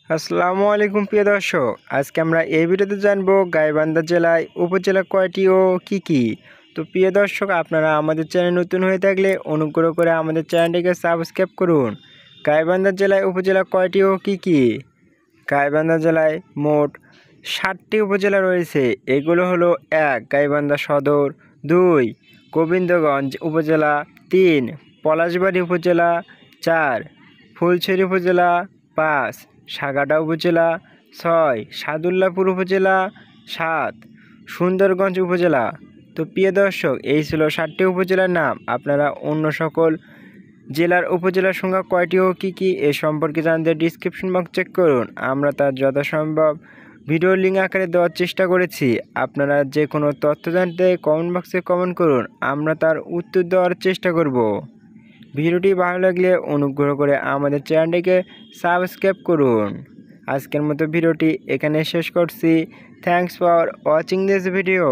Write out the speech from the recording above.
আসসালামু আলাইকুম প্রিয় দর্শক, আজকে আমরা এই ভিডিওতে জানবো গাইবান্ধা জেলায় উপজেলা কয়টি ও কি কি। তো প্রিয় দর্শক, আপনারা আমাদের চ্যানেল নতুন হয়ে থাকলে অনুগ্রহ করে আমাদের চ্যানেলটিকে সাবস্ক্রাইব করুন। গাইবান্ধা জেলায় উপজেলা কয়টি ও কি কি? গাইবান্ধা জেলায় মোট 7টি উপজেলা রয়েছে। এগুলো হলো: 1 গাইবান্ধা সদর, 2 গোবিন্দগঞ্জ উপজেলা, 3 পলাশবাড়ী উপজেলা, 4 ফুলছড়ি উপজেলা, 5 সাগাটা উপজেলা, 6 সাদুল্লাপুর উপজেলা, 7 সুন্দরগঞ্জ উপজেলা। তো প্রিয় দর্শক, এই ছিল 7টি উপজেলার নাম। আপনারা অন্য সকল জেলার উপজেলার সংখ্যা কয়টি ও কী কী এ সম্পর্কে জানতে ডিসক্রিপশন বক্স চেক করুন। আমরা তার যথাসম্ভব ভিডিও লিঙ্ক আকারে দেওয়ার চেষ্টা করেছি। আপনারা যে কোনো তথ্য জানতে কমেন্ট বক্সে কমেন্ট করুন, আমরা তার উত্তর দেওয়ার চেষ্টা করব। ভিডিওটি ভালো লাগলে অনুগ্রহ করে আমাদের চ্যানেলটিকে সাবস্ক্রাইব করুন। আজকের মতো ভিডিওটি এখানে শেষ করছি। Thanks for watching this video.